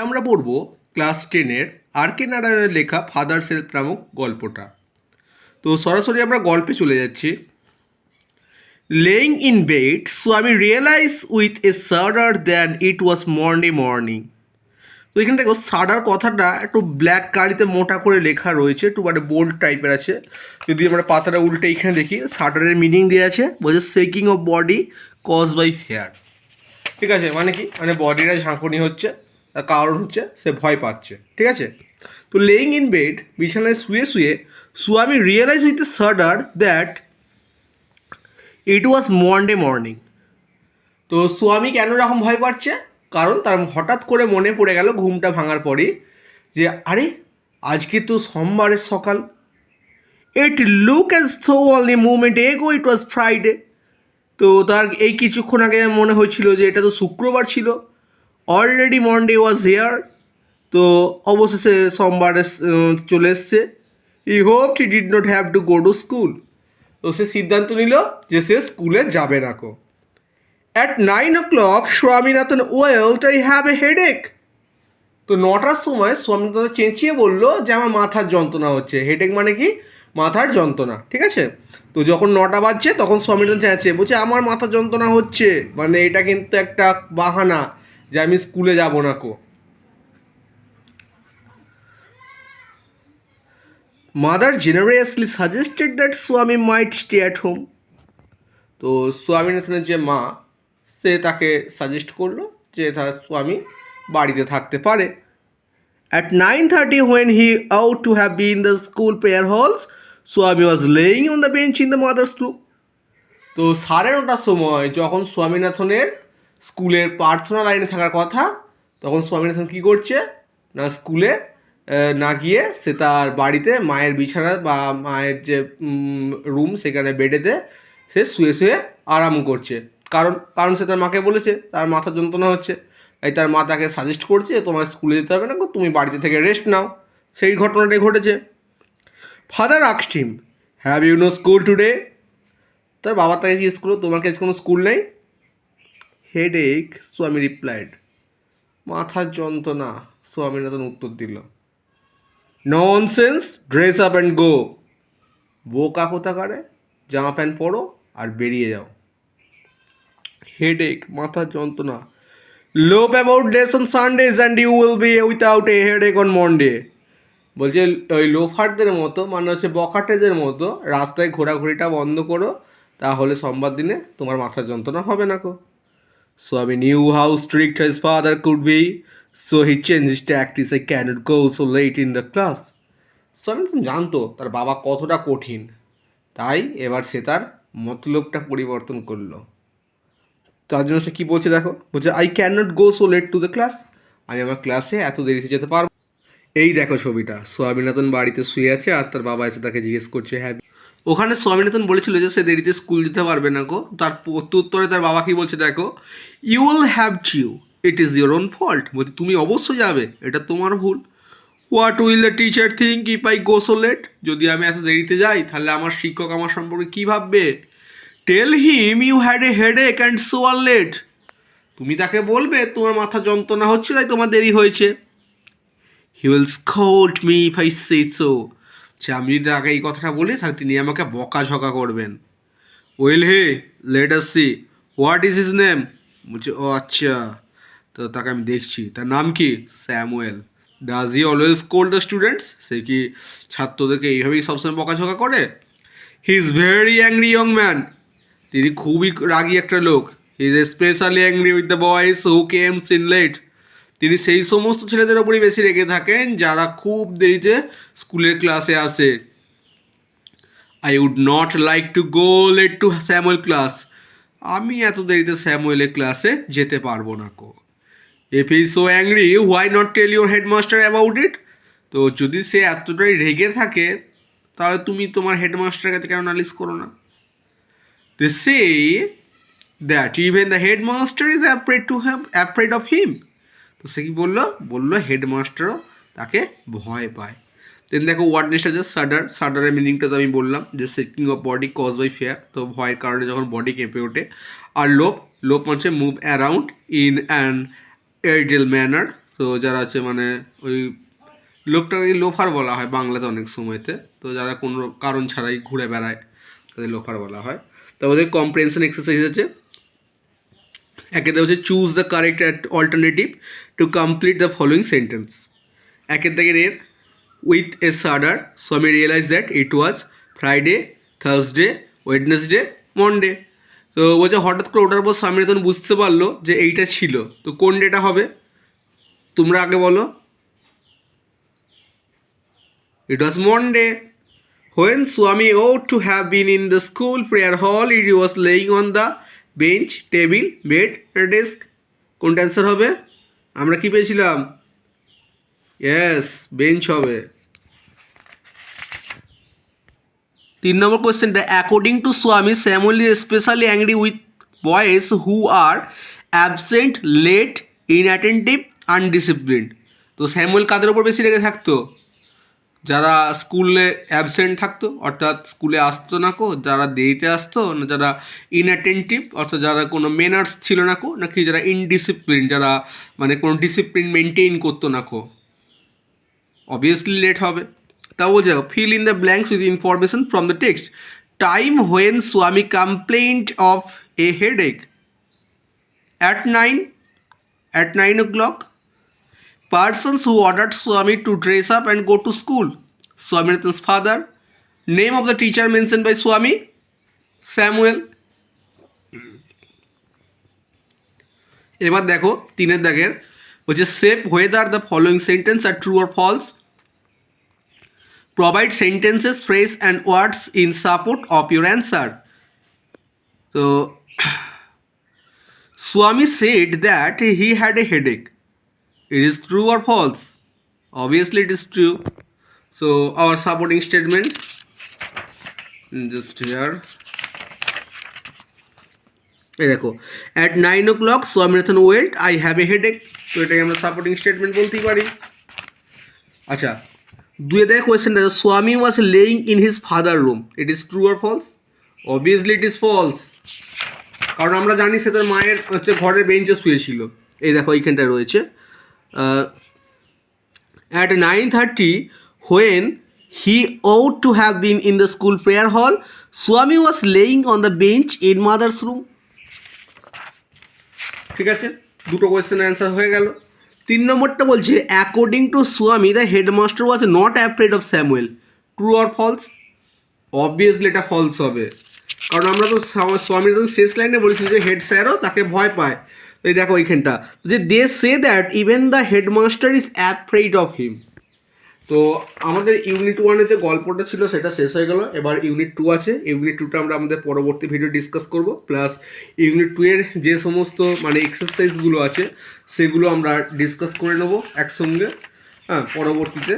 আমরা পড়ব class 10-এর R K নারায়ণের লেখা ফাদার সেলফ নামক গল্পটা। তো সরাসরি আমরা গল্পে চলে যাচ্ছি। Laying in bed Swami realise with a shudder than it was morning. তো এখানে দেখো সাডার কথাটা একটু ব্ল্যাক কালিতে মোটা করে লেখা রয়েছে, একটু মানে বোল্ড টাইপের আছে। যদি আমরা পাতাটা উল্টে এখানে দেখি, সাডারের মিনিং দেওয়া আছে, বলছে shaking of body cause by fear. ঠিক আছে, মানে কি, মানে বডিটা ঝাঁকুনি হচ্ছে, তার কারণ হচ্ছে সে ভয় পাচ্ছে। ঠিক আছে, তো লেইং ইন বেড, বিছানায় শুয়ে শুয়ে Swami realise with a shudder that it was morning. তো স্বামী কেন এরকম ভয় পাচ্ছে? কারণ তার হঠাৎ করে মনে পড়ে গেল ঘুমটা ভাঙার পরই যে আরে আজকে তো সোমবারের সকাল। It look as though only moment ago it was Friday. তো তার এই কিছুক্ষণ আগে মনে হয়েছিল যে এটা তো শুক্রবার ছিল। Already Monday was here. তো অবশেষে সোমবার চলে এসছে। I hope he did not have to go to school. তো সে সিদ্ধান্ত নিল যে সে স্কুলে যাবে না কো। At 9 o'clock Swaminathan wailed I have a headache. তো 9টার সময় স্বামীনাথন চেঁচিয়ে বলল যে আমার মাথার যন্ত্রণা হচ্ছে। হেডেক মানে কি? মাথার যন্ত্রণা। ঠিক আছে, তো যখন 9টা বাজছে তখন স্বামীনাথন চেঁচিয়ে বলছে আমার মাথার যন্ত্রণা হচ্ছে, মানে এটা কিন্তু একটা বাহানা যে আমি স্কুলে যাব না কো। মাদার জেনারেসলি সাজেস্টেড দ্যাট স্বামী মাইট স্টে অ্যাট হোম। তো স্বামীনাথনের যে মা, সে তাকে সাজেস্ট করলো যে তার স্বামী বাড়িতে থাকতে পারে। At 9:30 when he ought to have been in the school prayer halls, স্বামী was laying on the bench in the mother's room. তো 9:30টার সময় যখন স্বামীনাথনের স্কুলের প্রার্থনা লাইনে থাকার কথা, তখন স্বামীনাথন কী করছে না, স্কুলে না গিয়ে সে তার বাড়িতে মায়ের বিছানা বা মায়ের যে রুম, সেখানে বেডেতে সে শুয়ে শুয়ে আরাম করছে। কারণ সে তার মাকে বলেছে তার মাথার যন্ত্রণা হচ্ছে, তাই তার মা তাকে সাজেস্ট করছে তোমার স্কুলে যেতে হবে না, তুমি বাড়িতে থেকে রেস্ট নাও। সেই ঘটনাটাই ঘটেছে। Father asked him, have you no school today? তার বাবা তাকে জিজ্ঞেস করলো তোমার কাছে কোনো স্কুল নেই? হেডেক, স্বামী রিপ্লাইড। মাথার যন্ত্রণা, স্বামীনাথন উত্তর দিল। Nonsense, dress up and go. বোকা কোথাকারে, জামা প্যান্ট পরো আর বেরিয়ে যাও। হেডেক, মাথার যন্ত্রণা। Loaf about days on Sundays and you will be without a headache on Monday. বলছে ওই লোফারদের মতো, মানে হচ্ছে বকাটেদের মতো রাস্তায় ঘোরাঘুরিটা বন্ধ করো, তাহলে সোমবার দিনে তোমার মাথার যন্ত্রণা হবে না কো। Swami knew how strict his father could be, so he change his tactics, I can't go so late in the class. Swami জানতো তার বাবা কতটা কঠিন, তাই এবার সে তার মতলবটা পরিবর্তন করলো। তার জন্য সে কী বলছে দেখো, বলছে I can not go so late to the class, আমি আমার ক্লাসে এত দেরিতে যেতে পারবো। এই দেখো ছবিটা, স্বামীনাথন বাড়িতে শুয়ে আছে আর তার বাবা এসে তাকে জিজ্ঞেস করছে হ্যাঁ। ওখানে স্বামীনাথন বলেছিল যে সে দেরিতে স্কুল যেতে পারবে না গো। তার প্রত্যুত্তরে তার বাবা কী বলছে দেখো, you will have to, it is your own fault. বলছে তুমি অবশ্যই যাবে, এটা তোমার ভুল। What will the teacher think if I go so late? যদি আমি এত দেরিতে যাই তাহলে আমার শিক্ষক আমার সম্পর্কে কী ভাববে? Tell him you had a headache and so are late. তুমি তাকে বলবে তোমার মাথা যন্ত্রণা হচ্ছে তাই তোমার দেরি হয়েছে। He will scold me if I say so. সে আমি যদি আগে এই কথাটা বলি তাহলে তিনি আমাকে বকাঝকা করবেন। Well hey, let us see, what is his name? বলছে ও আচ্ছা, তো তাকে আমি দেখছি, তার নাম কি? Samuel. Does he always scold the students? সে কি ছাত্রদেরকে এইভাবেই সবসময় বকাঝকা করে? He is very angry young man. তিনি খুবই রাগী একটা লোক। He is specially angry with the boys who comes in late. তিনি সেই সমস্ত ছেলেদের ওপরই বেশি রেগে থাকেন যারা খুব দেরিতে স্কুলের ক্লাসে আসে। I would not like to go late to Samuel class. আমি এত দেরিতে স্যামুয়েলের ক্লাসে যেতে পারবো না কো। If he so angry why not tell your headmaster about it? তো যদি সে এতটাই রেগে থাকে তাহলে তুমি তোমার হেডমাস্টারের কাছে কেন নালিশ করো না? They say that even the headmaster is afraid of him. তো সে কি বললো হেডমাস্টারও তাকে ভয় পায়। দেন দেখো ওয়ার্ড নেক্সট আছে সাডার। সাডারের মিনিংটা তো আমি বললাম যে shaking of body cause by fear, তো ভয়ের কারণে যখন বডি কেঁপে ওঠে। আর লোপ মানে মুভ অ্যারাউন্ড ইন অ্যান এরিডেল ম্যানার, তো যারা আছে মানে ওই লোকটাকে লোফার বলা হয় বাংলাতে অনেক সময়তে, তো যারা কোনো কারণ ছাড়াই ঘুরে বেড়ায় তাদের লোফার বলা হয়। তারপরে কম্প্রেনশন এক্সারসাইজ আছে, একেতে হচ্ছে choose the correct alternative to complete the following sentence. একের দাগের এর with a shudder Swami realise that it was Friday, Thursday, Wednesday, Monday. তো বলছে হঠাৎ করে ওঠার পর স্বামী তখন বুঝতে পারলো যে এইটা ছিল, তো কোন ডেটা হবে তোমরা আগে বলো। ইট ওয়াজ Monday. When Swami ought to have been in the school prayer hall, he was laying on the bench, table, bed, and desk. কোনটা অ্যান্সার হবে? আমরা কি পেয়েছিলাম? ইয়েস, বেঞ্চ হবে। 3 নম্বর কোয়েশ্চেনটা, according to Swami Samuel is specially angry with boys who are absent, late, inattentive, undisciplined. তো Samuel কাদের ওপর বেশি রেগে থাকতো? যারা স্কুলে অ্যাবসেন্ট থাকতো অর্থাৎ স্কুলে আসতো না কো, যারা দেরিতে আসতো, না যারা ইনঅ্যাটেন্টিভ অর্থাৎ যারা কোনো মেনার্স ছিল না কো, নাকি যারা ইনডিসিপ্লিন যারা মানে কোনো ডিসিপ্লিন মেনটেন করতো না কো? অবভিয়াসলি লেট হবে। তা বলছে fill in the blanks with information from the text. Time when Swami complained of a headache, at 9 o'clock. Persons who ordered Swami to dress up and go to school, Swaminathan's father. Name of the teacher mentioned by Swami, Samuel. এবার দেখো 3 দাগের হচ্ছে save whether the following sentence are true or false. Provide sentences, phrase and words in support of your answer. So Swami said that he had a headache. It is true or false? Obviously it is true. So our supporting statements just here. এই দেখো at 9 o'clock Swaminathan went, I have a headache. তো এটাকে আমরা supporting statement বলতেই পারি। আচ্ছা, 2 দাগে কোয়েশ্চেনটা, Swami was laying in his father room, it is true or false? Obviously it is false, কারণ আমরা জানি সে তার মায়ের হচ্ছে ঘরের বেঞ্চে শুয়েছিল। এই দেখো এইখানটায় রয়েছে at 9:30 when he ought to have been in the school prayer hall, Swami was laying on the bench in mother's room. ঠিক আছে, দুটো কোয়েশ্চেনের অ্যান্সার হয়ে গেল। 3 নম্বরটা বলছে according to Swami the headmaster was not afraid of Samuel, true or false? Obviously এটা false হবে, কারণ আমরা তো স্বামীর যখন শেষ লাইনে বলেছি যে হেড স্যারও তাকে ভয় পায়। তো এই দেখো এইখানটা যে they say that even the headmaster is afraid of him. তো আমাদের ইউনিট 1-এর যে গল্পটা ছিল সেটা শেষ হয়ে গেল। এবার ইউনিট 2 আছে, ইউনিট 2টা আমরা আমাদের পরবর্তী ভিডিও ডিসকাস করব, প্লাস ইউনিট 2-এর যে সমস্ত মানে এক্সারসাইজগুলো আছে সেগুলো আমরা ডিসকাস করে নেব একসঙ্গে, হ্যাঁ, পরবর্তীতে।